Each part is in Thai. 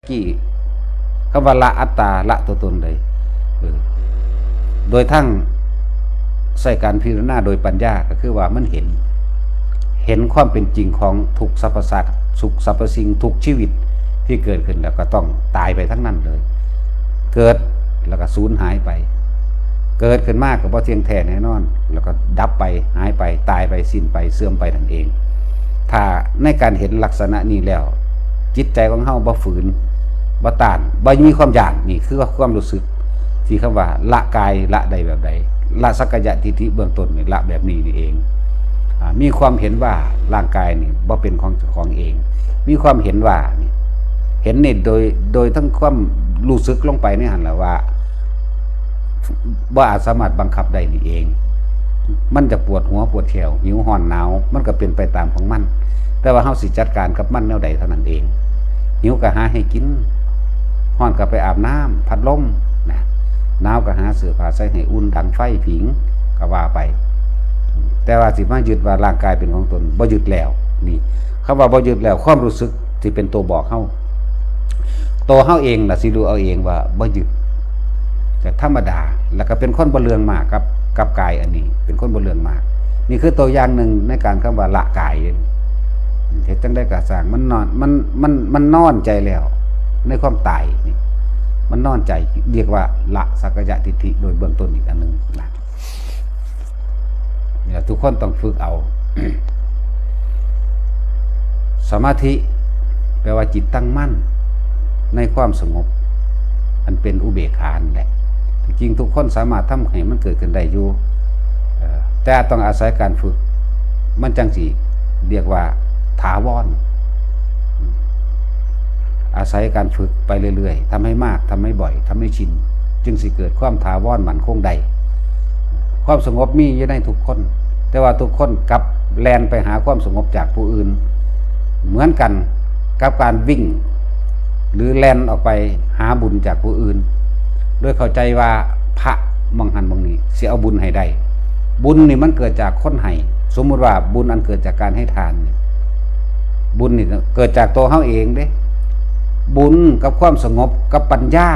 กี่คำว่าละอัตตาละตัวตนเลยโดยทั้งใส่การพิจารณาโดยปัญญาก็คือว่ามันเห็นความเป็นจริงของทุกสรรพสัตว์สุขสรรพสิ่งทุกชีวิตที่เกิดขึ้นแล้วก็ต้องตายไปทั้งนั้นเลยเกิดแล้วก็สูญหายไปเกิดขึ้นมากกับว่าเที่ยงแท้แน่นอนแล้วก็ดับไปหายไปตายไปสิ้นไปเสื่อมไปนั่นเองถ้าในการเห็นลักษณะนี้แล้วจิตใจของเฮาบ่ฝืนบ่ต้านบ่มีความอยากนี่คือความรู้สึกที่คำว่าละกายละใดแบบใดละสักกายทิฏฐิเบื้องต้นนี่ละแบบนี้นี่เองมีความเห็นว่าร่างกายนี่บ่เป็นของเจ้าของเองมีความเห็นว่านี่เห็นนี่โดยทั้งความรู้สึกลงไปในหันแหละว่าอาจสามารถบังคับได้นี่เองมันจะปวดหัวปวดแขวหิวห้อนหนาวมันก็เป็นไปตามของมันแต่ว่าเฮาสิจัดการกับมันแนวใดเท่านั้นเองหิวก็หาให้กินห้อนก็ไปอาบน้ำพัดลมนะหนาวก็หาเสื้อผ้าใส่ให้อุ่นดังไฟผิงก็ว่าไปแต่ว่าสิมายึดว่าร่างกายเป็นของตนบ่ยึดแล้วนี่คำว่าบ่ยึดแล้วความรู้สึกที่เป็นตัวบอกเฮาตัวเฮาเองล่ะสิรู้เอาเองว่าบ่ยึดแต่ธรรมดาแล้วก็เป็นคนบ่เลืองมากกับกายอันนี้เป็นคนบ่เลืองมากนี่คือตัวอย่างหนึ่งในการคำว่าละกายเฮ็ดจังได้กะสร้างมันนอนใจแล้วในความตายนี่มันนอนใจเรียกว่าละสักกายทิฏฐิโดยเบื้องต้นอีกอันนึงนะเนี่ยทุกคนต้องฝึกเอา สมาธิแปลว่าจิตตั้งมั่นในความสงบอันเป็นอุเบกขาแหละจริงทุกคนสามารถทำให้มันเกิดขึ้นได้อยู่แต่ต้องอาศัยการฝึกมันจังสิเรียกว่าถาวรอาศัยการฝึกไปเรื่อยๆทำให้มากทำให้บ่อยทำให้ชินจึงสิเกิดความถาวรมั่นคงได้ความสงบมีอยู่ในทุกคนแต่ว่าทุกคนกลับแล่นไปหาความสงบจากผู้อื่นเหมือนกันกับการวิ่งหรือแล่นออกไปหาบุญจากผู้อื่นโดยเข้าใจว่าพระมังหันบางนี้สิเอาบุญให้ได้บุญนี่มันเกิดจากคนให้สมมุติว่าบุญอันเกิดจากการให้ทานบุญนี่เกิดจากตัวเฮาเองเด้บุญกับความสงบกับปัญญา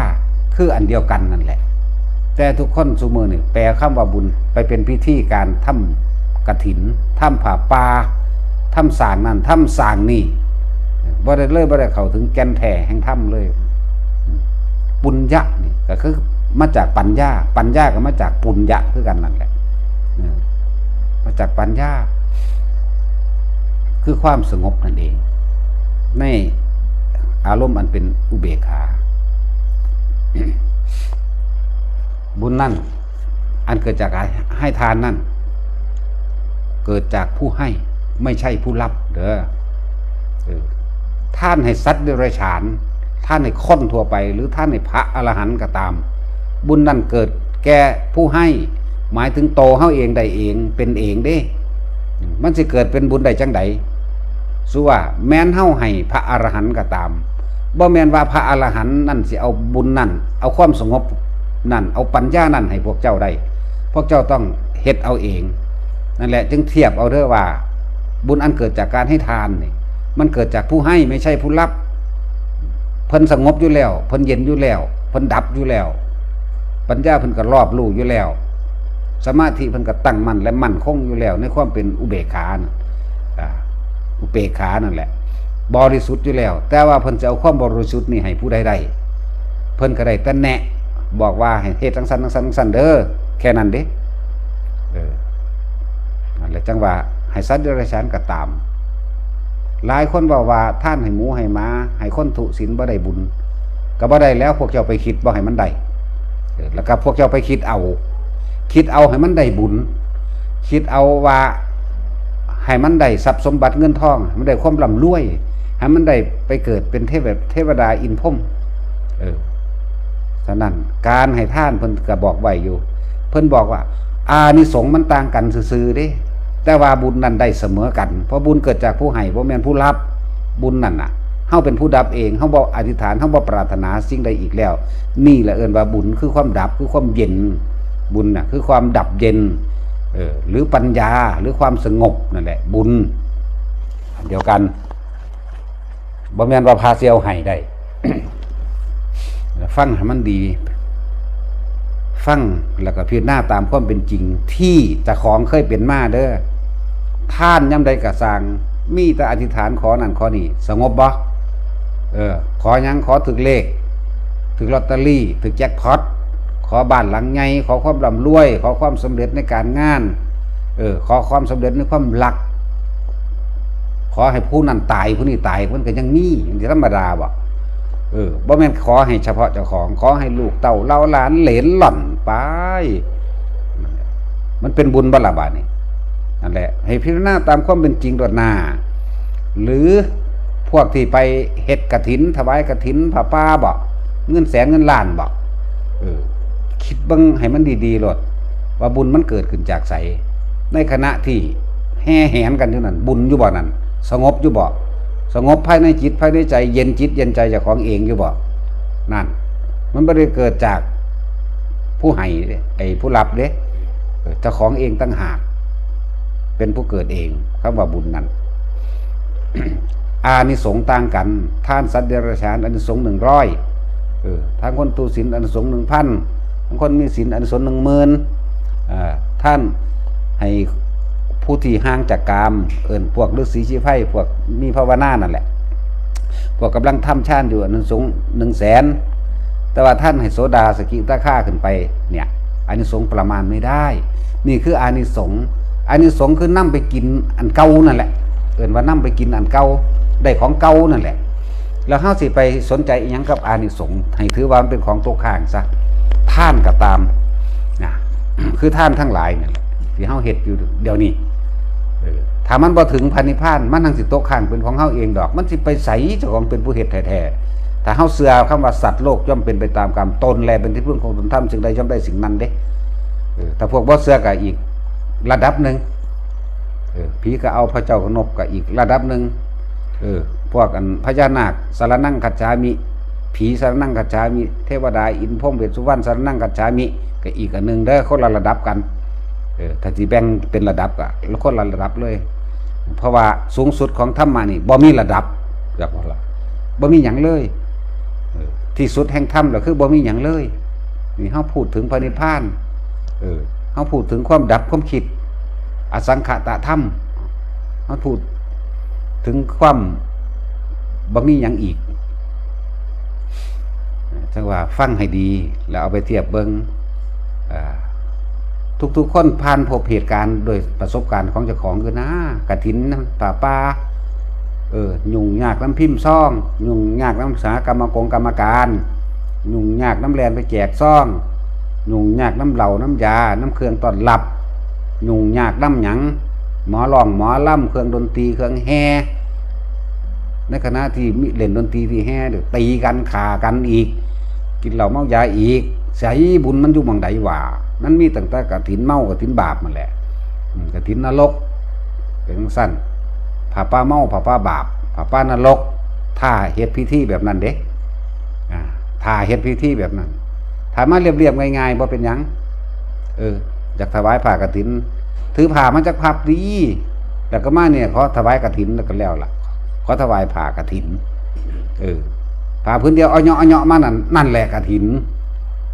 คืออันเดียวกันนั่นแหละแต่ทุกคนซุมื้อนี่แปลคำว่าบุญไปเป็นพิธีการทำกฐินทำผ้าป่าทำสร้างนั่นทำสร้างนี่บ่ได้เข้าถึงแก่นแท้แห่งธรรมเลยปุญญะนี่ก็คือมาจากปัญญาก็มาจากปุญญะคือกันนั่นแหละมาจากปัญญาคือความสงบนั่นเองในอารมณ์อันเป็นอุเบกขา บุญนั่นอันเกิดจากให้ทานนั่นเกิดจากผู้ให้ไม่ใช่ผู้รับเด้อท่านให้สัตว์เดรัจฉานท่านให้คนทั่วไปหรือท่านให้พระอรหันต์ก็ตามบุญนั่นเกิดแก่ผู้ให้หมายถึงโตเฮาเองได้เองเป็นเองเด้มันสิเกิดเป็นบุญได้จังใดสู้ว่าแม้นเฮาให้พระอรหันต์ก็ตามบ่แม่นว่าพระอรหันต์นั่นสิเอาบุญนั่นเอาความสงบนั่นเอาปัญญานั่นให้พวกเจ้าได้พวกเจ้าต้องเฮ็ดเอาเองนั่นแหละจึงเทียบเอาเด้อว่าบุญอันเกิดจากการให้ทานนี่มันเกิดจากผู้ให้ไม่ใช่ผู้รับเพิ่นสงบอยู่แล้วเพิ่นเย็นอยู่แล้วเพิ่นดับอยู่แล้วปัญญาเพิ่นก็รอบรู้อยู่แล้วสมาธิเพิ่นก็ตั้งมั่นและมั่นคงอยู่แล้วในความเป็นอุเบกขาอุเบกขานั่นแหละบริสุทธิ์อยู่แล้วแต่ว่าเพิ่นจะเอาความบริสุทธิ์นี่ให้ผู้ใดได้เพิ่นก็ได้แต่แนะบอกว่าให้เฮ็ดจังซั่นเด้อแค่นั้นเด้นั่นแหละจังว่าให้สัตว์เดรัจฉานก็ตามหลายคนบอกว่าท่านให้หมูให้ม้าให้คนทุศีลบ่ได้บุญก็บ่ได้แล้วพวกเจ้าไปคิดบ่ให้มันได้แล้วก็พวกเจ้าไปคิดเอาให้มันได้บุญคิดเอาว่าให้มันได้ทรัพย์สมบัติเงินทองมันได้ความร่ำรวยให้มันได้ไปเกิดเป็นเทวดาอินพรหมฉะนั้นการให้ท่านเพิ่นก็บอกไว้อยู่เพิ่นบอกว่าอานิสงส์มันต่างกันซื่อๆเด้แต่ว่าบุญนั้นได้เสมอกันเพราะบุญเกิดจากผู้ให้บ่แม่นผู้รับบุญนั่นน่ะเฮาเป็นผู้ดับเองเฮาบ่อธิษฐานเฮาบ่ปรารถนาสิ่งใดอีกแล้วนี่แหละเอิ้นว่าบุญคือความดับคือความเย็นบุญน่ะคือความดับเย็นหรือปัญญาหรือความสงบนั่นแหละบุญเดียวกันบ่แม่นว่าพาเสียวให้ได้ ฟังให้มันดีฟังแล้วก็พิจารณาตามความเป็นจริงที่เจ้าของเคยเป็นมาเด้อท่านย่ำใดกะสร้างมีแต่อธิษฐานขอนั่นขอนี่สงบบ่ขอหยังขอถึกเลขถึกลอตเตอรี่ถึกแจ็คพอตขอบ้านหลังใหญ่ขอความร่ำรวยขอความสำเร็จในการงานขอความสำเร็จในความรักขอให้ผู้นั้นตายผู้นี้ตายมันก็ยังมีอย่างธรรมดาบ่บ่แม่นขอให้เฉพาะเจ้าของขอให้ลูกเต้าเล่าหลานเหลนหล่อนไปมันเป็นบุญบ่ล่ะบาดนี้นั่นแหละให้พิจารณาตามความเป็นจริงตัวหน้าหรือพวกที่ไปเฮ็ดกฐินถวายกฐินผ้าป่าบ่เงินแสนเงินล้านบ่คิดเบิ่งให้มันดีๆโลดว่าบุญมันเกิดขึ้นจากไสในขณะที่แห่แหนกันอยู่นั่นบุญอยู่บ่นั่นสงบอยู่บ่สงบภายในจิตภายในใจเย็นจิตเย็นใจเจ้าของเองอยู่บ่นั่นมันบ่ได้เกิดจากผู้ให้ไอ้ผู้รับเด้เจ้าของเองตั้งหากเป็นผู้เกิดเองคำว่าบุญนั้น อานิสงส์ต่างกันท่านสัตว์เดรัจฉานอานิสงส์100ทางคนตุศีลอานิสงส์ 1,000 บางคนมีศีลอานิสงส์ 10,000ท่านให้ผู้ที่ห่างจากกามพวกฤาษีชีไพพวกมีภาวนานั่นแหละพวกกำลังทำฌานอยู่อานิสงส์100,000แต่ว่าท่านให้โสดาสกิทาคาขึ้นไปเนี่ยอานิสงส์ประมาณไม่ได้นี่คืออานิสงส์คือนํไปกินอันเก่านั่นแหละว่านํไปกินอันเก่าได้ของเก่านั่นแหละแล้วเฮาสิไปสนใจอีหยังกับอานิสงส์ให้ถือว่ามันเป็นของตกข้างซะท่านก็ตามนะคือท่านทั้งหลายเนี่ยที่เฮาเฮ็ดอยู่เดี๋ยวนี้ถ้ามันบ่ถึงพันนิพพานมันทั้งสิตกข้างเป็นของเฮาเองดอกมันสิไปไสเจ้าของเป็นผู้เฮ็ดแท้ๆถ้าเฮาเชื่อคำว่าสัตว์โลกย่อมเป็นไปตามกรรมตนแลเป็นที่พึ่งของตนทำสิ่งใดย่อมได้สิ่งนั้นเด้ถ้าพวกบ่เชื่อก็อีกระดับนึงผีก็เอาพระเจ้าขนบก็อีกระดับนึงพวกอันพญานาคสารนังคัจฉามิผีสารนังคัจฉามิเทวดาอินพรหมเวสสุวรรณสารนังคัจฉามิก็อีกอันนึงเด้อคนละระดับกันถ้าสิแบ่งเป็นระดับก็คนละระดับเลยเพราะว่าสูงสุดของธรรมะนี่บ่มีระดับแบบว่าบ่มีหยังเลยที่สุดแห่งธรรมก็คือบ่มีหยังเลยนี่เฮาพูดถึงพระนิพพานเฮาพูดถึงความดับความคิดอสังขตธรรมเฮาพูดถึงความบ่มีหยังอีกจังว่าฟังให้ดีแล้วเอาไปเทียบเบิ่งทุกๆคนผ่านพบเหตุการณ์โดยประสบการณ์ของเจ้าของคือนะกฐินป่าป่ายุ่งยากน้ำพิมพ์ซ่องยุ่งยากน้ำสากรรมการยุ่งยากน้ำแลนไปแจกซ่องยุ่งยากน้ำเหล่าน้ำยาน้ำเครื่องต้อนรับยุ่งยากน้ำหยังหมอร้องหมอล่ำเครื่องดนตรีเครื่องแห่ในขณะที่มีเล่นดนตรีที่แห่เดี๋ยวตีกันฆ่ากันอีกกินเหล้าเมายาอีกใส่บุญมันอยู่หม้องใดวะนั้นมีตั้งแต่กฐินเมากฐินบาปมันแหละกฐินนรกเป็นสั้นผ้าป่าเมาผ้าป่าบาปผ้าป่านรกถ้าเฮ็ดพิธีแบบนั้นเด้ถ้าเฮ็ดพิธีแบบนั้นถ้ามาเรียบๆง่ายๆบ่เป็นหยังอยากถวายผ้ากฐินถือผ้ามาจากพับดีแล้วก็มาเนี่ยขอถวายกฐินแล้วก็แล้วล่ะขอถวายผ้ากฐินผ้าพื้นเดียวเอาเหาะมานั่นแหละกฐิน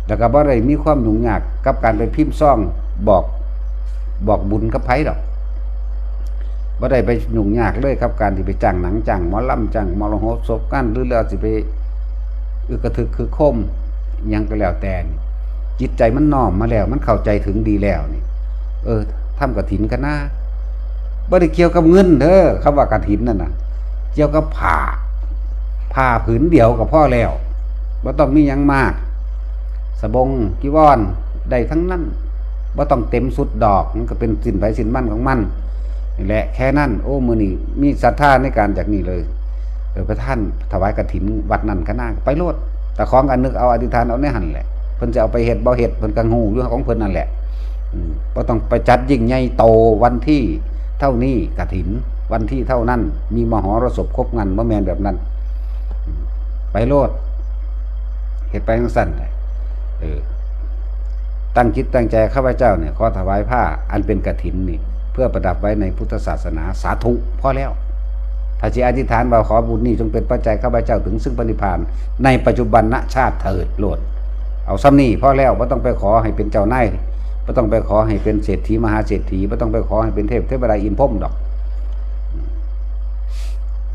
แล้วก็บ่ได้มีความยุ่งยากกับการไปพิมพ์ซ่องบอกบุญกับไผดอกบ่ได้ไปยุ่งยากเลยกับการที่ไปจ้างหนังจ้างหมอลำจ้างมรหสพกันหรือแล้วสิไปกระทึกคือคมยังก็แล้วแต่จิตใจมันน้อมมาแล้วมันเข้าใจถึงดีแล้วนี่ทำกฐินกันนะบ่ได้เกี่ยวกับเงินเด้อคำว่ากฐินนั่นน่ะเกี่ยวกับผ้าผืนเดียวก็พอแล้วบ่ต้องมีหยังมากสบงกีวรได้ทั้งนั้นบ่ต้องเต็มสุดดอกมันก็เป็นสินไผสินมั่นของมันนี่แหละแค่นั้นโอ้มื้อนี้มีศรัทธาในการจากนี้เลยพระท่านถวายกฐินวัดนั้นคณะไปโลดแต่ของกันนึกเอาอธิษฐานเอาในหั่นแหละเพิ่นจะเอาไปเฮ็ดบ่เฮ็ดเพิ่นก็ฮู้อยู่ของเพิ่นนั่นแหละบ่ต้องไปจัดยิ่งใหญ่โตวันที่เท่านี้กฐินวันที่เท่านั้นมีมหรสพครบงานบ่แม่นแบบนั้นไปโลดเฮ็ดไปจังซั่นตั้งจิตตั้งใจข้าพเจ้าเนี่ยขอถวายผ้าอันเป็นกฐินนี่เพื่อประดับไว้ในพุทธศาสนาสาธุพอแล้วท ถ้าสิอธิษฐานว่าขอบุญนี้จงเป็นปัจจัยข้าพเจ้าถึงซึ่งพระนิพพานในปัจจุบันณชาติเถิดโลดเอาซ้ำนี่พอแล้วบ่ต้องไปขอให้เป็นเจ้านายบ่ต้องไปขอให้เป็นเศรษฐีมหาเศรษฐีบ่ต้องไปขอให้เป็นเทพดาอินทร์พรหมดอก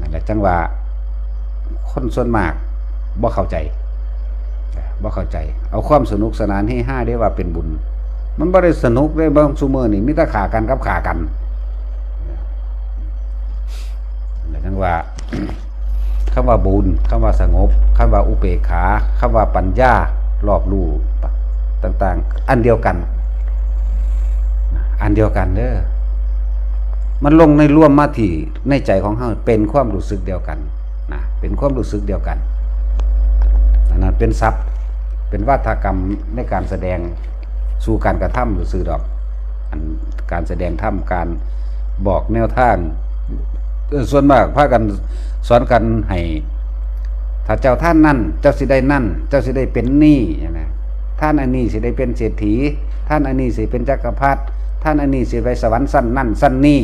นั่นแหละจังว่าคนส่วนมากบ่เข้าใจเอาความสนุกสนานให้ห้าได้ว่าเป็นบุญมันบ่ได้สนุกได้บางซุมื้อนี่มีแต่ฆ่ากันกับฆ่ากันนั่นจังว่า คำว่าบุญคำว่าสงบคำว่าอุเบกขาคำว่าปัญญารอบรู้ต่างๆอันเดียวกันเด้อมันลงในร่วมมาที่ในใจของเฮาเป็นความรู้สึกเดียวกันนะเป็นความรู้สึกเดียวกันนั่นเป็นทรัพย์เป็นวาทกรรมในการแสดงสู่การกระทำหรือสื่อดอกอันการแสดงธรรมการบอกแนวทางส่วนมากพากันสอนกันให้ถ้าเจ้าท่านนั่นเจ้าสิได้นั่นเจ้าสิได้เป็นนี่นะท่านอันนี้สิได้เป็นเศรษฐีท่านอันนี้สิเป็นจักรพรรดิท่านอันนี้สิไปสวรรค์สั้นนั่นสั้นนี่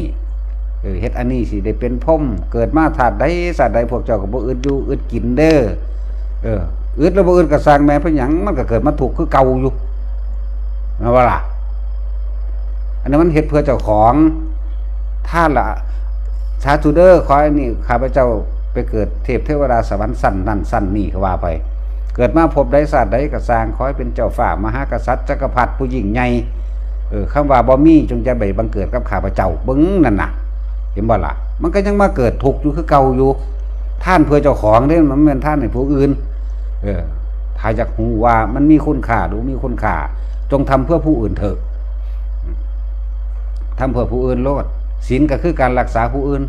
เฮ็ดอันนี้สิได้เป็นพรหมเกิดมาธาตุใดสัตว์ใดพวกเจ้าก็บ่อึดอยู่อึดกินเด้ออึดแล้วบ่อึดก็สร้างแม่นเพิ่นหยังมันก็เกิดมาทุกข์คือเก่าอยู่นะว่าล่ะอันนั้นมันเฮ็ดเพื่อเจ้าของท่านละสาธุเด้อขออันนี้ข้าพเจ้าไปเกิดเทพเทวดาสวรรค์สั้นนั่นสั้นนี่ก็ว่าไปเกิดมาพบใดศาสตร์ใดก็สร้างขอให้เป็นเจ้าฝ่ามหากษัตริย์จักรพรรดิผู้ยิ่งใหญ่คำว่าบ่มีจงจะไปบังเกิดกับข้าพเจ้าเบิ่งนั่นน่ะเห็นบ่ล่ะมันก็ยังมาเกิดทุกข์อยู่คือเก่าอยู่ท่านเพื่อเจ้าของเด้มันเหมือนท่านให้ผู้อื่นถ้าอยากรู้ว่ามันมีคุณค่าหรือมีคุณค่าจงทำเพื่อผู้อื่นเถอะทำเพื่อผู้อื่นโลดศีลก็คือการรักษาผู้อื่น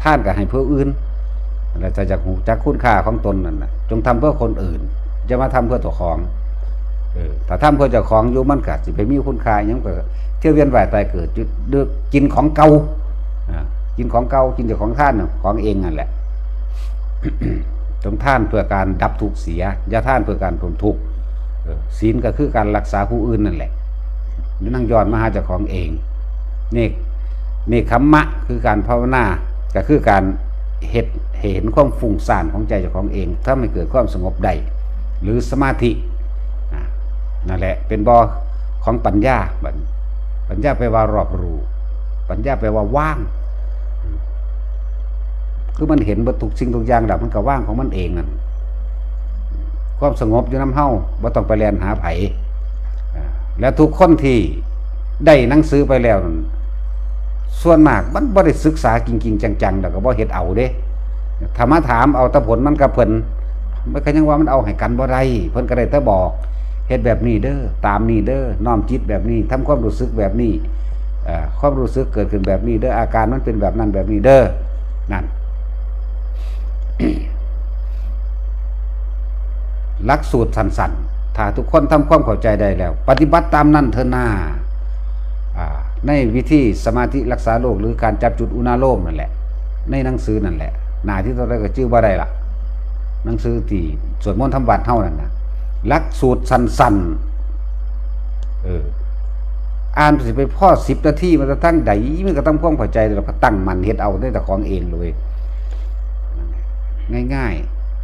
ท่านก็ให้ผู้อื่นแล้วจะจากหูจากคุณค่าของตนนั่นนะจงทำเพื่อคนอื่นจะมาทำเพื่อตัวของถ้าทำเพื่อเจ้าของอยู่มันก็สิไปมีคุณค่าอย่างก็เที่ยวเวียนว่ายตายเกิดจุดกินของเก่ากินของเก่ากินจากของท่านของเองนั่นแหละ จงท่านเพื่อการดับทุกข์เสียอย่าท่านเพื่อการทนทุกข์ศีลก็คือการรักษาผู้อื่นนั่นแหละนั่งย้อนมาหาเจ้าของเองเนคขมมะคือการภาวนาก็คือการเห็นความฟุ้งซ่านของใจเจ้าของเองถ้าไม่เกิดความสงบได้หรือสมาธินั่นแหละเป็นบ่อของปัญญาปัญญาแปลว่ารอบรู้ปัญญาแปลว่าว่างคือมันเห็นทุกสิ่งทุกอย่างดับมันก็ว่างของมันเองนั่นความสงบอยู่น้ำเฮ้าบ่ต้องไปแล่นหาไผแล้วทุกคนที่ได้หนังสือไปแล้วส่วนมากมันบ่ได้ศึกษาจริงๆจังๆแล้วก็บ่เฮ็ดเอาเด้ถ้ามาถามเอาแต่ผลมันก็เพิ่นมันก็ยังว่ามันเอาให้กันบ่ได้เพิ่นก็ได้แต่บอกเฮ็ดแบบนี้เด้อตามนี้เด้อน้อมจิตแบบนี้ทำความรู้สึกแบบนี้ความรู้สึกเกิดขึ้นแบบนี้เด้ออาการมันเป็นแบบนั้นแบบนี้เด้อนั่น หลักสูตรสั้นๆถ้าทุกคนทำความเข้าใจได้แล้วปฏิบัติตามนั้นเถอะนาในวิธีสมาธิรักษาโรคหรือการจับจุดอุณาโลมนั่นแหละในหนังสือนั่นแหละหน้าที่เราได้ก็ชื่อว่าได้ล่ะหนังสือที่สวดมนต์ทำวัดเท่านั้นนะหลักสูตรสั้นๆอ่านสิไปพ่อ10 นาทีมันจะตั้งใดมันก็ต้องความเข้าใจเราก็ตั้งมันเฮ็ดเอาได้แต่ของเองเลยง่าย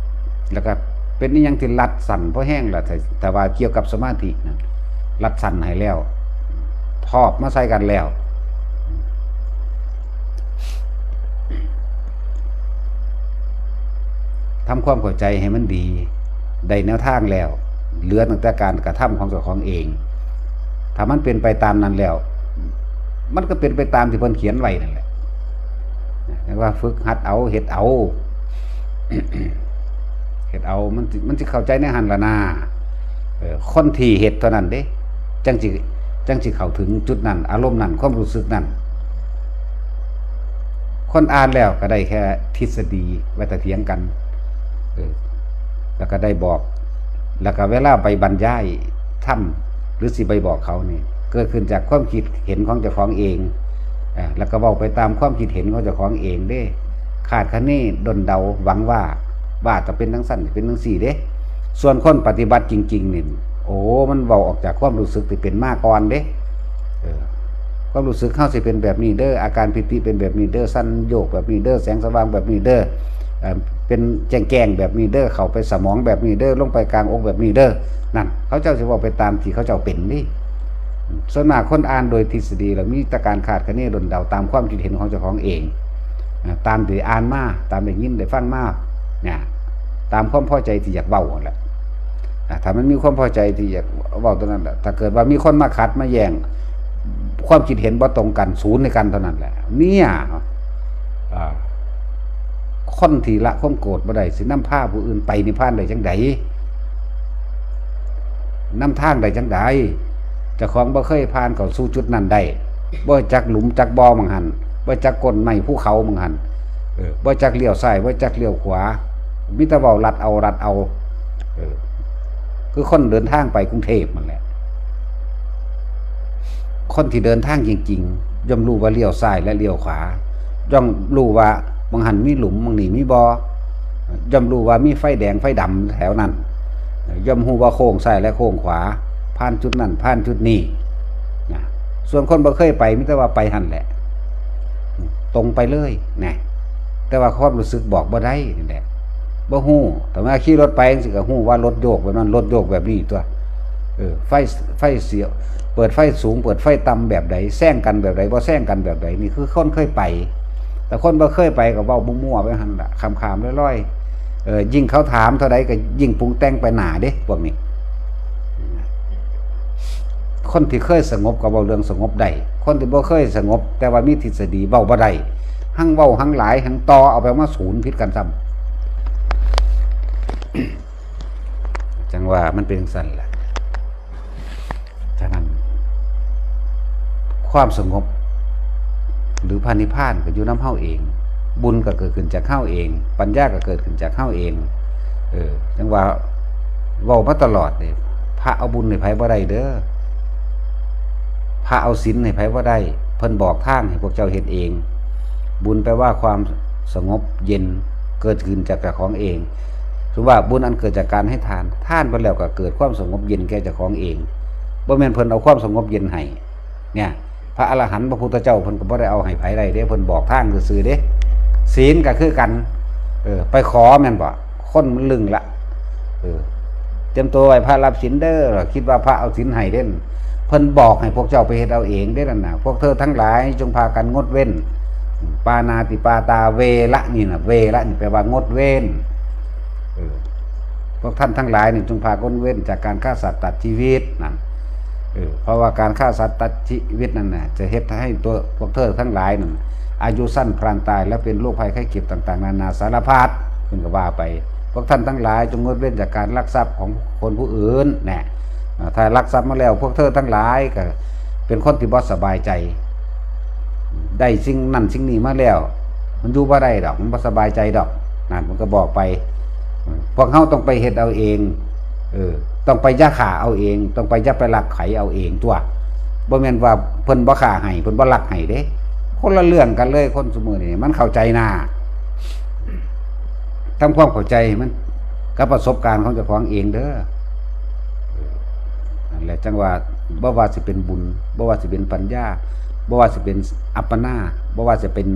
ๆแล้วก็เป็นนี่ยังที่รัดสั่นเพราะแห้งล่ะแต่ว่าเกี่ยวกับสมาธินะรัดสั่นให้แล้วทอบมาใส่กันแล้วทำความเข้าใจให้มันดีได้แนวทางแล้วเหลือตั้งแต่การกระทำของเจ้าของเองถ้ามันเป็นไปตามนั้นแล้วมันก็เป็นไปตามที่เพิ่นเขียนไว้นั่นแหละว่าฝึกหัดเอาเฮ็ดเอา เฮ็ดเอามันสิเข้าใจในหันละนาคนที่เฮ็ดเท่านั้นเด้จังสิเข้าถึงจุดนั้นอารมณ์นั้นความรู้สึกนั้นคนอ่านแล้วก็ได้แค่ทฤษฎีไว้แต่เถียงกันแล้วก็ได้บอกแล้วก็เวลาไปบรรยายธรรมหรือสิไปบอกเขานี่เกิดขึ้นจากความคิดเห็นของเจ้าของเองแล้วก็บอกไปตามความคิดเห็นของเจ้าของเองเด้ขาดคะเนดนเดาหวังว่าจะเป็นทั้งสั้นเป็นทั้งสี่เด้ส่วนคนปฏิบัติจริงๆนี่โอ้มันเว้าออกจากความรู้สึกที่เป็นมาก่อนเด้ ความรู้สึกเข้าสิเป็นแบบนี้เด้ออาการปิติเป็นแบบนี้เด้อสั้นโยกแบบนี้เด้อแสงสว่างแบบนี้เด้อเป็นแจ้งแกงแบบนี้เด้อเข้าไปสมองแบบนี้เด้อลงไปกลางอกแบบนี้เด้อนั่นเขาเจ้าสิบอกไปตามที่เขาเจ้าเป็นนี่ส่วนมากคนอ่านโดยทฤษฎีแล้วมีแต่การขาดคะเนดนเดาตามความคิดเห็นของเจ้าของเองตามที่อ่านมาตามได้ยินได้ฟังมาเนี่ยตามความพอใจที่อยากเว้าแหละถ้ามันมีความพอใจที่อยากเว้าตรงนั้นถ้าเกิดว่ามีคนมาขัดมาแย่งความคิดเห็นบ่ตรงกันศูนย์ในกันเท่านั้นแหละเนี่ยคนที่ละความโกรธบ่ได้สินำพาผู้อื่นไปนิพพานได้จังไดนำทางได้จังไดเจ้าของบ่เคยผ่านเข้าสู่จุดนั้นได้บ่จักหลุมจักบ่อมังหันบ่จักก้นไม้ภูเขามังหันบ่จักเลี้ยวซ้ายบ่จักเลี้ยวขวามีแต่เว้ารัดเอาคือคนเดินทางไปกรุงเทพนั่นแหละคนที่เดินทางจริงๆย่อมรู้ว่าเลี้ยวซ้ายและเลี้ยวขวาย่อมรู้ว่าบางหันมีหลุมบางนี่มีบ่ย่อมรู้ว่ามีไฟแดงไฟดำแถวนั้นย่อมรู้ว่าโค้งซ้ายและโค้งขวาผ่านจุดนั้นผ่านจุดนี้นะส่วนคนบ่เคยไปมิแต่ว่าไปหันแหละตรงไปเลยนะแต่ว่าความรู้สึกบอกบ่ได้นี่แหละบ่ฮู้แต่ว่าขี่รถไปจังซี่ก็ฮู้ว่ารถโยกแบบนั้นรถโยกแบบนี้ตัวไฟเสียวเปิดไฟสูงเปิดไฟต่ำแบบใดแซงกันแบบใดบ่แซงกันแบบใดนี่คือคนเคยไปแต่คนบ่เคยไปก็เว้ามั่วๆไปหั่นล่ะคำๆลอยๆยิ่งเขาถามเท่าใดก็ยิ่งปรุงแต่งไปหน้าเด้พวกนี้คนที่เคยสงบก็เว้าเรื่องสงบได้คนที่บ่เคยสงบแต่ว่ามีทฤษฎีเว้าบ่ได้หั่งเว้าหั่งหลายหั่งต่อเอาไปมาศูนย์ผิดกันซ้ำจังว่ามันเป็นสั่นแหละฉะนั้นความสงบหรือพระนิพพานก็อยู่นำเฮาเองบุญก็เกิดขึ้นจากเฮาเองปัญญาก็เกิดขึ้นจากเฮาเองจังว่าเว้ามาตลอดนี่พระเอาบุญให้ไผบ่ได้เด้อพระเอาศีลให้ไผบ่ได้เพิ่นบอกทางให้พวกเจ้าเฮ็ดเองบุญแปลว่าความสงบเย็นเกิดขึ้นจากเจ้าของเองถือว่าบุญอันเกิดจากการให้ทานไปแล้วก็เกิดความสงบเย็นแก่เจ้าของเองบ่แม่นเพิ่นเอาความสงบเย็นให้เนี่ยพระอรหันต์พระพุทธเจ้าเพิ่นก็บ่ได้เอาให้ไผใดเด้เพิ่นบอกทางซื่อๆเด้ศีลก็คือกันไปขอแม่นบ่คนมันลึงละเตรียมตัวไว้พระรับศีลเด้อคิดว่าพระเอาศีลให้เด้นเพิ่นบอกให้พวกเจ้าไปเฮ็ดเอาเองเด้นั่นน่ะพวกเธอทั้งหลายจงพากันงดเว้นปานาติปาตาเวละนี่น่ะเวละนี่แปลว่างดเว้นพวกท่านทั้งหลายนี่จงพากันเว้นจากการฆ่าสัตว์ตัดชีวิตนั่นเพราะว่าการฆ่าสัตว์ตัดชีวิตนั่นน่ะจะเฮ็ดให้ตัวพวกเธอทั้งหลายนั่นอายุสั้นพรานตายและเป็นโรคภัยไข้เจ็บต่างๆนานาสารพัดเพิ่นก็ว่าไปพวกท่านทั้งหลายจงงดเว้นจากการลักทรัพย์ของคนผู้อื่นแน่ถ้าลักทรัพย์มาแล้วพวกเธอทั้งหลายก็เป็นคนที่บ่สบายใจได้สิ่งนั่นสิ่งนี้มาแล้วมันอยู่บ่ได้ดอกมันบ่สบายใจดอกนั่นมันก็บอกไปพวกเฮาต้องไปเฮ็ดเอาเองต้องไปย่าขาเอาเองต้องไปย่าไปลักไขเอาเองตัวบ่แม่นว่าเพิ่นบ่ฆ่าให้เพิ่นบ่ลักให้เด้คนละเรื่องกันเลยคนซุมื้อนี้มันเข้าใจหน้าทำความเข้าใจมันกับประสบการณ์ของเจ้าของเองเด้อนั่นแหละจังว่าบ่ว่าสิเป็นบุญบ่ว่าสิเป็นปัญญาบ่ว่าสิเป็นอัปปนาบ่ว่าจะเป็น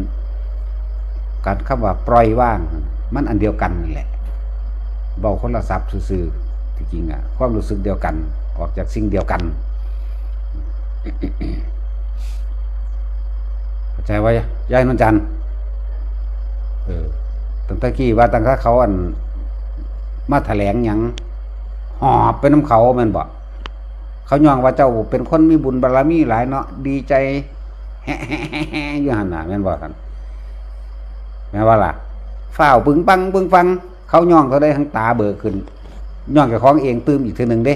การคำว่าปล่อยวางมันอันเดียวกันนั่นแหละเว้าคนละศัพท์ซื่อๆที่จริงความรู้สึกเดียวกันออกจากสิ่งเดียวกันเข้าใจไว้ยายนวลจันทร์ตั้งแต่กี้ว่าตั้งแต่เขาอันมาแถลงหยังหอบไปน้ำเขาแม่นบ่เขาย่องว่าเจ้าเป็นคนมีบุญบารมีหลายเนาะดีใจแฮ่ๆอยู่หั่นน่ะแม่นบ่ท่านแม่ว่าล่ะฝ้าวปึงปังปึงฟังเขาย่องเขาได้ทั้งตาเบิกขึ้นย่องเจ้าของเองตื่มอีกทีนึงเด้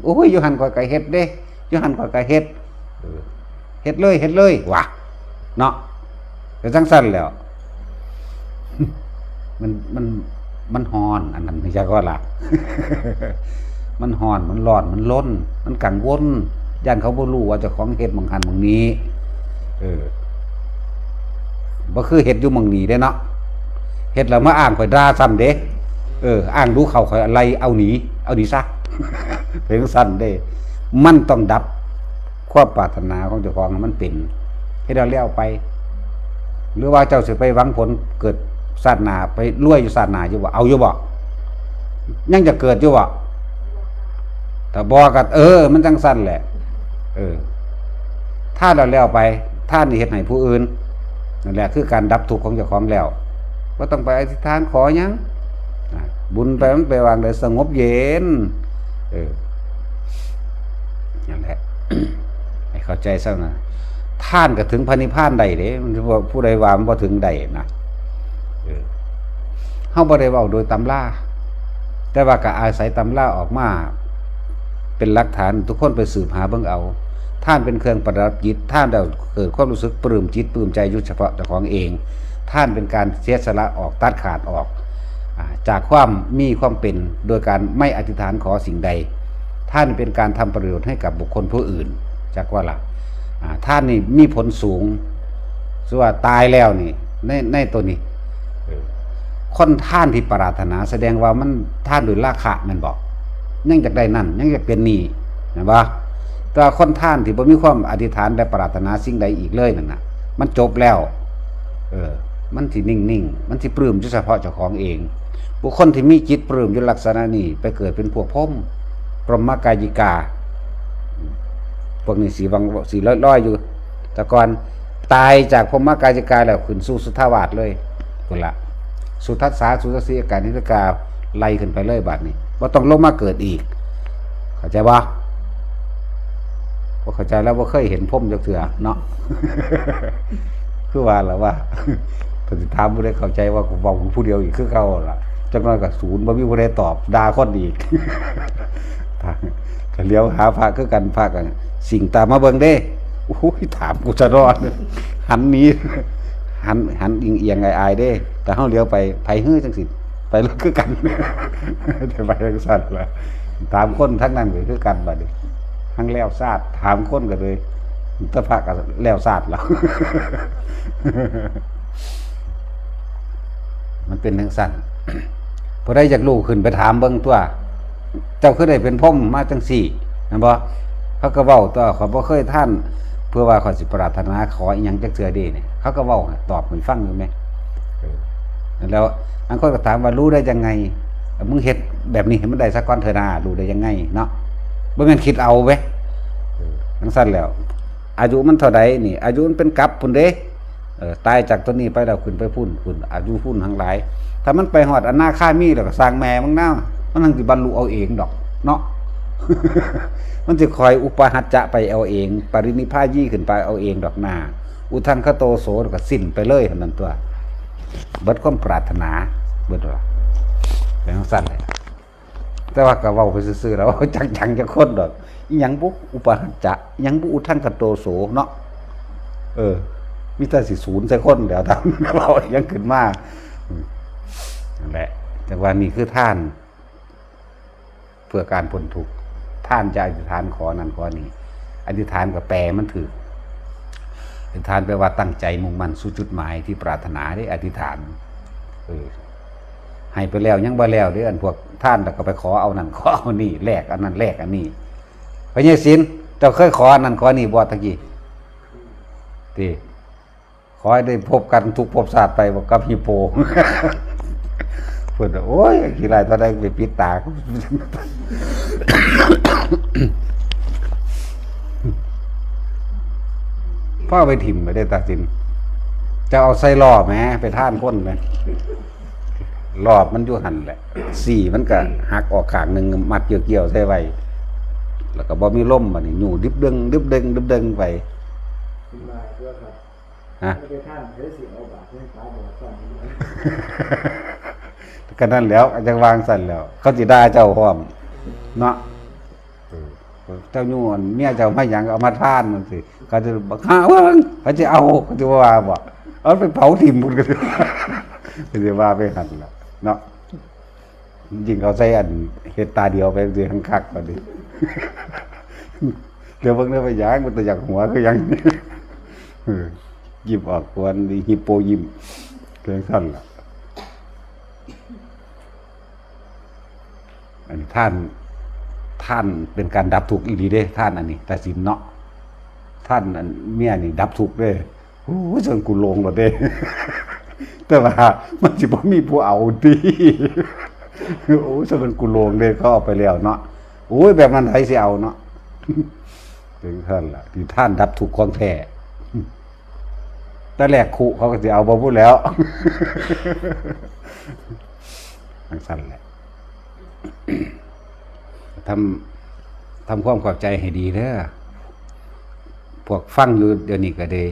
โอ้ยอยู่หั่นข่อยก็เฮ็ดเด้อยู่หั่นข่อยก็เฮ็ดเฮ็ดเลยว่ะเนาะก็จังซั่นแล้วมันฮ้อนอันนั้นไม่ใช่ก็ล่ะ มันฮ้อนมันร้อนมันล้นมันกังวลย่านเขาบ่รู้ว่าเจ้าของเฮ็ดบางหันบางนี้บ่คือเฮ็ดอยู่บางนี้เด้เนาะเฮ็ดแล้วมาอ้างข่อยด่าซ้ำเด้อ้างดูเขาข่อยอะไรเอาหนีซะ เป็นสั่นเด้มันต้องดับ ความปรารถนาของเจ้าของมันเป็นให้เราเลี้ยวไป หรือว่าเจ้าสิไปหวังผลเกิดศาสนาไปรวยอยู่ศาสนาอยู่บ่เอาอยู่บ่ยังจะเกิดอยู่บ่แต่บอกกันมันจังสั้นแหละถ้าเราเลี้ยวไปท่านนี่เฮ็ดให้ผู้อื่นนั่นแหละคือการดับทุกข์ของเจ้าของแล้วก็ต้องไปอธิษฐานขอหยังบุญไปมันไปวางได้สงบเย็นนั่นแหละ ให้เข้าใจซะนะท่านก็ถึงพระนิพพานได้เด้มันผู้ใดว่ามันบ่ถึงได้นะเฮาบ่ได้เว้าโดยตำราแต่ว่าก็อาศัยตำราออกมาเป็นหลักฐานทุกคนไปสืบหาเบิ่งเอาท่านเป็นเครื่องประดับจิตท่านได้เกิดความรู้สึกปลื้มจิตปลื้มใจอยู่เฉพาะเจ้าของเองท่านเป็นการเสียสละออกตัดขาดออกจากความมีความเป็นโดยการไม่อธิษฐานขอสิ่งใดท่านเป็นการทำประโยชน์ให้กับบุคคลผู้อื่นจากว่าล่ะท่านนี่มีผลสูงส่วนตายแล้วนี่ในตัวนี้คนท่านที่ปรารถนาแสดงว่ามันท่านโดยราคะมันบอกยังจากได้นั่นยังจะเป็นนี่นะว่าแต่คนท่านที่บ่มีความอธิษฐานและปรารถนาสิ่งใดอีกเลยนั่นน่ะมันจบแล้วมันสินิ่งๆมันสิปลื้มเฉพาะเจ้าของเองบุคคลที่มีจิตปลื้มอยู่ลักษณะนี้ไปเกิดเป็นพวกพรหมพรหมกายิกาพวกนี้สีร้อยอยู่แต่ก่อนตายจากพรหมกายิกาแล้วขึ้นสู่สุทธาวาสเลยคนละสุทัสสาสุทัสสีอาการนิสกาไล่ขึ้นไปเลยบาดนี้ว่าต้องลงมาเกิดอีกเข้าใจบ่เข้าใจแล้วว่าเคยเห็นพรหมจักเทื่อเนาะ คือว่าแล้วว่าถ้าสิถามผู้ใดเข้าใจว่าเว้าผู้เดียวอีกคือเก่าล่ะจักหน่อยก็ศูนย์บ่มีผู้ใดตอบด่าคนอีก ก็เลี้ยวหาพระคือกันพระกันสิ่งตามมาเบิ่งเด้โอ้ยถามกูจะรอดหันหนีหันเอียงอายๆเด้แต่เฮาเลี้ยวไปไผฮื้อจังสิไปแล้วคือกันจะไปจังซั่นล่ะถามคนทั้งนั้นก็คือกันบัดนี้ทั้งแล้วซาดถามคนก็เลยตะพระก็แล้วซาดแล้ว มันเป็นจังซั่นพอได้จากลูกขึ้นไปถามเบิ่งตัวเจ้าคือได้เป็นพรหมมาจังซี่นะบ่เขาก็เว้าตัวเขาบ่เคยท่านเพื่อว่าเขาสิปรารถนาขออีหยังจักเทื่อเด้นี่เขาก็เว้าตอบให้ฟังอยู่แม่แล้วอันคนก็ถามว่ารู้ได้ยังไงมึงเฮ็ดแบบนี้ให้มันได้สักก่อนเถอะนะรู้ได้ยังไงเนาะบ่แม่นคิดเอาเว้ยจังซั่นแล้วอายุมันเท่าใดนี่อายุมันเป็นกลับพุ่นเด้ตายจากตัวนี้ไปแล้วขึ้นไปพุ่นอายุพุ่นทั้งหลายถ้ามันไปฮอดอนาคามีแล้วก็สร้างแม่มึงนะมันทั้งสิบรรลุเอาเองดอกเนาะ มันสิคอยอุปหัจจะไปเอาเองปรินิพพายี่ขึ้นไปเอาเองดอกหน้าอุทังคโตโสก็สิ้นไปเลยเท่านั้นตัวเบิดความปรารถนาเบิดว่าเป็นจังซั่นเลยแต่ว่าก็เว้าไปซื่อๆแล้วจังจะคนดอกอีหยังบุอุปหัจจะอีหยังบุอุทังคโตโสเนาะมีแต่สิศูนย์ใส่คนเดี๋ยวทำเรายังขึ้นมานั่นแหละแต่ว่านี่คือท่านเพื่อการพ้นทุกข์ท่านจะอธิษฐานขอนั่นขอนี้อธิษฐานกับแปลมันถืออธิษฐานแปลว่าตั้งใจมุ่งมั่นสู่จุดหมายที่ปรารถนาได้อธิษฐานให้ไปแล้วยังบ่แล้วเด้ออันพวกท่านแล้วก็ไปขอเอานั่นขอเอานี่แลกอันนั้นแลกอันนี้พระเยซูเจ้าเคยขออันนั้นขอนี่บ่ตะกี้ติขอให้ได้พบกันทุกภพชาติไปบ่กับฮิปโป พูดโอ้ยขี้ไรตอนแรกไปปิดตา พ่อไปถิ่มไปได้ตัดสินจะเอาใส่ล่อแม้ไปท่านก้นไหมรอบมันอยู่หันแหละสี่มันก็หักออกขางหนึ่งมัดเกี่ยวใส่ไว้แล้วก็บ่มีล่มอันนี้อยู่ดึบดึงไปฮะก็นั่นแล้วอาจจะวางสั่นแล้วเขาสิด่าเจ้าพร้อมเนาะเจ้าอยู่เมียเจ้าไม่หยังเอามาท่านมันสิเขาจะบอกหาว่าเขาจะเอาเขาจะว่าบ่เอาไปเผาถิ่มพุ่นก็จะว่าไปหันแล้วเนาะยิงเขาใส่อันเฮ็ดตาเดียวไปสิทั้งคักบัดนี้เดี๋ยวเบิ่งได้ไปหยังมันตะอยากหัวคือหยังยิ้มออกกวนฮิปโปยิ้มเรื่องท่านล่ะอันนี้ท่านเป็นการดับทุกข์อีหลีเด้ท่านอันนี้แต่ศีลเนาะ ท่านเมียนี่ดับทุกข์เด้โอ้ยจนกูลงแล้วเด้ แต่ว่ามันสิบ่มีผู้เอาติโอ้ยจนกูลงเด้เขาเอาไปแล้วเนาะโอ้ยแบบนั้นไผสิเอาเนาะถึงขั้นล่ะที่ท่านดับทุกข์ของแท้แต่แรกคุเขาก็สิเอาบ่พูดแล้วทั้งสั้นแหละทำความเข้าใจให้ดีเด้อพวกฟังอยู่เดี๋ยวนี้ก็ได้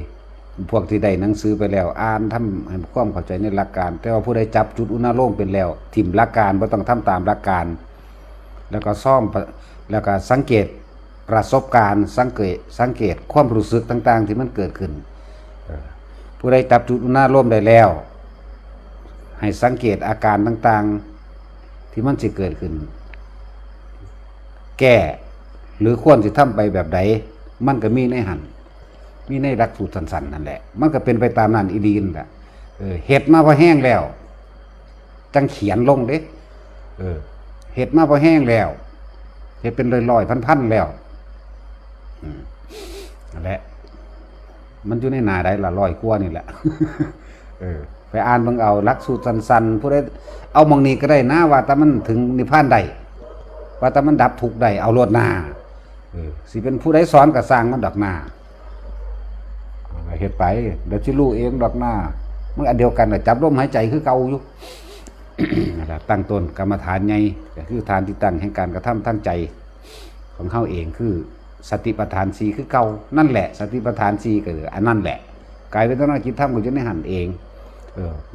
พวกที่ได้หนังสือไปแล้วอ่านทำให้ความเข้าใจในหลักการแต่ว่าผู้ใดจับจุดอุณโลมเป็นแล้วทิ่มหลักการบ่ต้องทำตามหลักการแล้วก็ซ่อมแล้วก็สังเกตประสบการณ์สังเกตความรู้สึกต่างๆที่มันเกิดขึ้นผู้ใดจับจุดอุณโลมได้แล้วให้สังเกตอาการต่างๆที่มันสิเกิดขึ้นแก้หรือควรสิทำไปแบบใดมันก็มีในหันมีในหลักสูตรสั้นๆนั่นแหละมันก็เป็นไปตามนั้นอีดีนแหละเห็ดมาพอแห้งแล้วจังเขียนลงเด้เห็ดมาพอแห้งแล้วเห็ดเป็นลอยๆพันๆแล้วนั่นแหละมันอยู่ในหน้าใดละ100 กว่านี่แหละไปอ่านเบิ่งเอาหลักสูตรสั้นๆผู้ใดเอามองนี้ก็ได้นะว่าแต่มันถึงนิพพานได้ว่าแต่มันดับทุกข์ได้เอาโลดหน้าสิเป็นผู้ใดสอนก็สร้างมันดอกหน้าเฮ็ดไปเดี๋ยวสิรู้เองดอกหน้ามันอันเดียวกันน่ะจับลมหายใจคือเก่าอยู่ นั่นล่ะตั้งต้นกรรมฐานใหญ่ก็คือฐานที่ตั้งแห่งการกระทำทั้งใจของเฮาเองคือสติปัฏฐาน4คือเก่านั่นแหละสติปัฏฐาน4ก็อันนั่นแหละกายเวทนาจิตธรรมก็อยู่ในหันเอง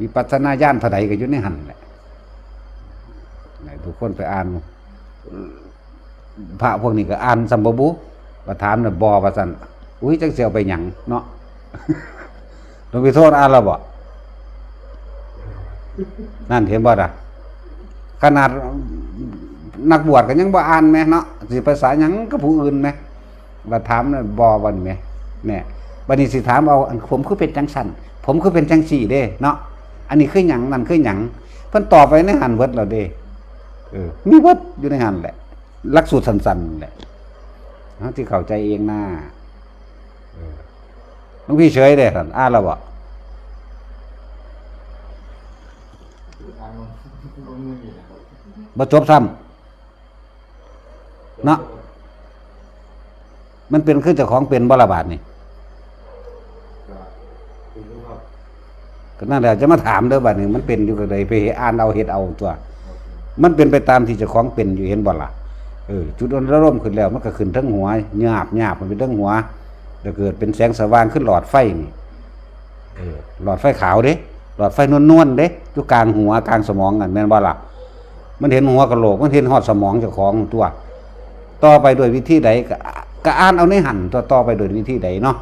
วิปัสสนาญาณเท่าใดก็อยู่ในหันแหละทุกคนไปอ่านพระพวกนี้ก็อ่านสัมบบุประถามน่ะบ่ว่าซั่นอุ้ยจักสิเอาไปหยังเนาะหลวงพี่โทษอ่านแล้วบ่นั่นเห็นบ่ล่ะขนาดนักบวชก็ยังบ่อ่านแม่เนาะสิภาษาหยังกับผู้อื่นแม่ว่าถามน่ะบ่ว่านี่แม่เนี่ยบัดนี้สิถามเอาผมคือเป็นจังซั่นผมคือเป็นจังซี่เด้เนาะอันนี้คือหยังนั่นคือหยังเพิ่นตอบไว้ในหันเบิดแล้วเด้มีเบิดอยู่ในหันแหละหลักสูตรสั้นๆแหละที่เข้าใจเองนะหลวงพี่เฉยเด้ท่านอ่านแล้วบ่บ่จบซ้ำเนาะมันเป็นคือเจ้าของเป็นบ่ละบาดนี่ก็นั่นแหละจะมาถามเด้อบัดนี้มันเป็นอยู่ก็เลยไปอ่านเอาเฮ็ดเอาตัวมันเป็นไปตามที่เจ้าของเป็นอยู่เห็นบ่ล่ะจุดร่มขึ้นแล้วมันก็ขึ้นทั้งหัวหยาบมันเป็นทั้งหัวแล้วเกิดเป็นแสงสว่างขึ้นหลอดไฟนี่หลอดไฟขาวเด้หลอดไฟนวลๆเด้อยู่กลางหัวกลางสมองนั่นแม่นบ่ล่ะมันเห็นหัวกะโหลกมันเห็นฮอดสมองเจ้าของตัวต่อไปโดยวิธีใดก็อ่านเอาในหันต่อไปโดยวิธีใดเนาะ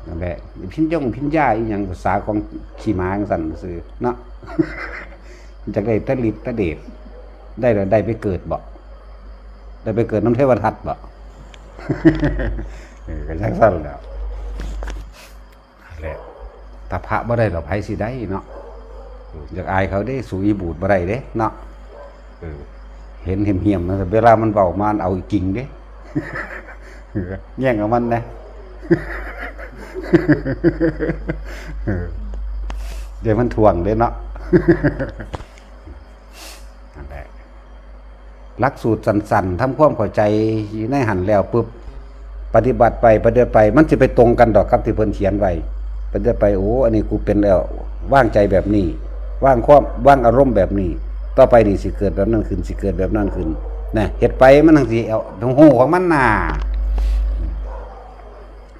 นั่นแหละพิญญาอีหยังภาษาของขี้หมาจังซั่นซื่อเนาะจักได้ตะลิดตะเดชได้ไปเกิดบ่ได้ไปเกิดน้ำเทวทัตบ่ก็จังซั่นแล้วแหละถ้าพระบ่ได้ดอกไผสิได้เนาะอยากอายเขาได้สู่อีบูดบ่ได้เด้เนาะเห็นเหี่ยมๆนะเวลามันเว้ามาเอาจริงเด้แย่งกับมันนะเดี๋ยวมันทวงเลยเนาะนั่นแหละหลักสูตรสั้นๆทำความเข้าใจในหันแล้วปุ๊บปฏิบัติไปปฏิบัติไปมันจะไปตรงกันดอกครับที่เพิ่นเขียนไว้ปฏิบัติไปโอ้อันนี้กูเป็นแล้วว่างใจแบบนี้ว่างอารมณ์แบบนี้ต่อไปนี่สิเกิดแบบนั้นขึ้นสิเกิดแบบนั้นขึ้นนะเฮ็ดไปมันทั้งสิเอาทั้งโหของมันน่ะ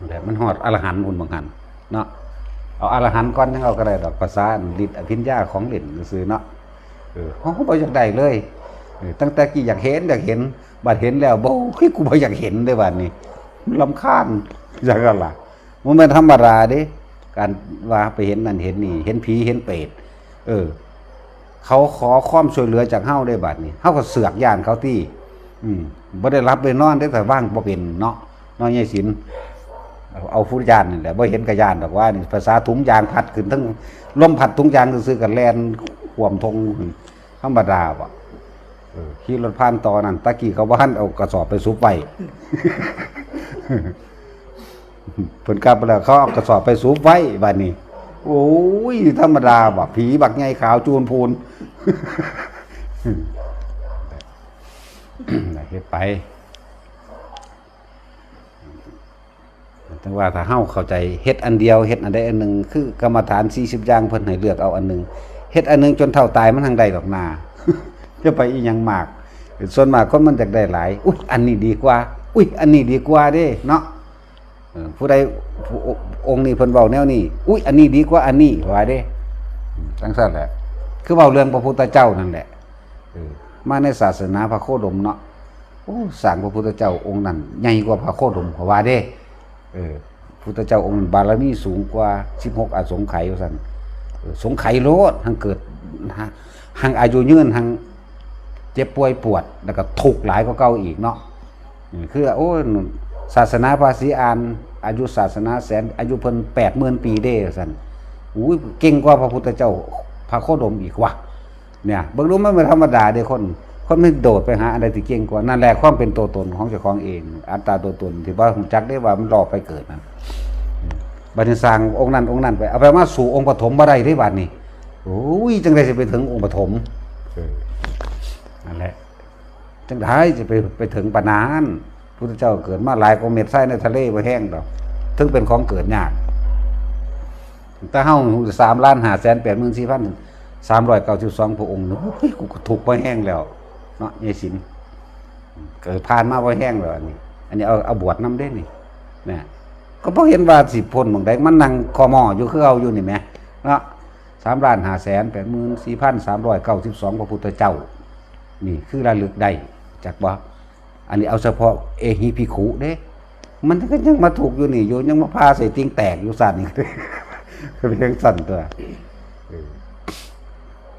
แต่มันฮอดอรหันต์บุญบางหันเนาะเอาอรหันต์ก่อนจังเอาก็ได้ดอกภาษาฤทธิ์อภิญญาของเล่นซื่อเนาะเฮาบ่อยากได้เลยตั้งแต่กี้อยากเห็นบัดเห็นแล้วบ่คือกูบ่อยากเห็นเด้อบัดนี้รำคาญจังซั่นล่ะมันเป็นธรรมดาเด้การว่าไปเห็นนั่นเห็นนี่เห็นผีเห็นเปรตเขาขอความช่วยเหลือจากเฮาได้บัดนี้เฮาก็เสือกย่านเขาที่บ่ได้รับได้นอนได้แต่ว่างบ่เป็นเนาะน้อยใหญ่ศิลป์เอาฟุตยานนี่แหละบ่เห็นกระยานดอกว่านี่ภาษาถุงยางพัดขึ้นทั้งลมพัดถุงยางซื่อๆกันแล่นขวมทงธรรมดาบ่ ขี่รถผ่านต่อนั่นตะกี้เขาบ้านเอากระสอบไปซุบไว้ เพิ่นกลับไปแล้วเขาเอากระสอบไปซุบไว้บัดนี้โอ้ยธรรมดาบ่ผีบักใหญ่ขาวจูนพูน เฮ็ดไปแต่ว่าถ้าเฮาเข้าใจเฮ็ดอันเดียวเฮ็ดอันใดอันหนึ่งคือกรรมฐาน40อย่างเพิ่นให้เลือกเอาอันหนึงเฮ็ดอันหนึงจนเท่าตายมันทางใดดอกนา จะไปอีหยังมากส่วนมากคนมันอยากได้หลายอุ๊ยอันนี้ดีกว่าอุ๊ยอันนี้ดีกว่าเด้เนาะผู้ใดองค์นี้เพิ่นเว้าแนวนี้อุ๊ยอันนี้ดีกว่าอันนี้ว่าเด้จังซั่นแหละคือเว้าเรื่องพระพุทธเจ้านั่นแหละมาในศาสนาพระโคดมเนาะโอ้สร้างพระพุทธเจ้าองค์นั้นใหญ่กว่าพระโคดมเขาว่าเด้พุทธเจ้าองค์บารมีสูงกว่า16อสงไขยว่าซั่นสงไขยโลดหังเกิดหังอายุยืนหังเจ็บป่วยปวดแล้วก็ทุกข์หลายกว่าเก่าอีกเนาะคือโอ้ศาสนาภาษีอานอายุศาสนาแสนอายุเพิ่น80,000 ปีเด้ว่าซั่นอุ้ยเก่งกว่าพระพุทธเจ้าพระโคดมอีกว่ะเนี่ยเบิ่งดูมันไม่ธรรมดาเด้คนไม่โดดไปหาอะไรที่เก่งกว่านั่นแหละความเป็นตัวตนของเจ้าของเองอัตตาตัวตนที่ว่ารู้จักได้ว่ามันรอไปเกิดนั่นบัดนี้สร้างองค์นั้นไปเอาไปมาสู่องค์ปฐมบ่ได้เด้บัดนี้โอ้ยจังได๋สิไปถึงองค์ปฐมนั่นแหละจังได๋จะไปถึงปานนั้นพุทธเจ้าเกิดมาหลายกว่าเม็ดทรายในทะเลบ่แห้งดอกถึงเป็นของเกิดยากแต่เฮา3,584,392 พระองค์โอ้ยกูก็ถูกบ่แห้งแล้วเนาะยายสินเกิดผ่านมาบ่แห้งแล้วอันนี้เอาบวชนำเด้นี่นะก็บ่เห็นว่าสิพ้นหม่องใดมันนั่งคอหม้ออยู่คือเอาอยู่นี่แหมเนาะ3,584,392 พระพุทธเจ้านี่คือระลึกได้จักบ่อันนี้เอาเฉพาะเอหิภิกขุเด้มันก็ยังมาถูกอยู่นี่อยู่ยังมาพาใส่ติ่งแตกอยู่สั่นนี่คือเป็นจังสั่นตัว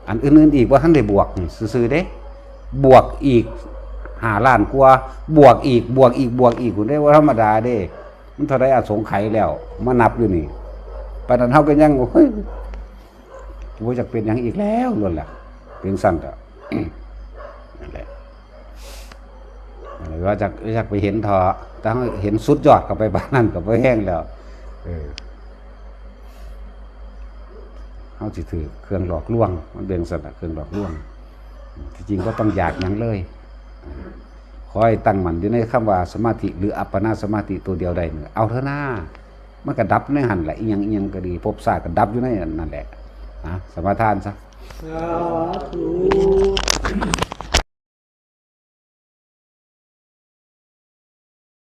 อันอื่นๆอีกว่าท่านได้บวกซื่อๆเด้บวกอีก5 ล้านกว่าบวกอีกคุณได้ว่าธรรมดาเด้มันเท่าใดอสงไขยแล้วมานับอยู่นี่ปานนั้นเฮาก็ยังโอ้ยบ่จักเป็นหยังอีกแล้วนั่นแหละเป็นสั่นก็นั่นแหละว่าจักไปเห็นทอแต่เห็นสุดยอดก็ไปบ้านนั้นก็บ่แห้งแล้วเฮาสิถือเครื่องหลอกลวงมันเป็นสั่นเครื่องหลอกลวงที่จริงก็ต้องอยากหยังเลยขอให้ตั้งมั่นอยู่ในคำว่าสมาธิหรืออัปปนาสมาธิตัวเดียวได้เนี่ยเอาเถอะนะมันก็ดับในหั่นแหละอีหยังก็ดีภพชาติก็ดับอยู่ในนั่นแหละสมาทานซะสาธุ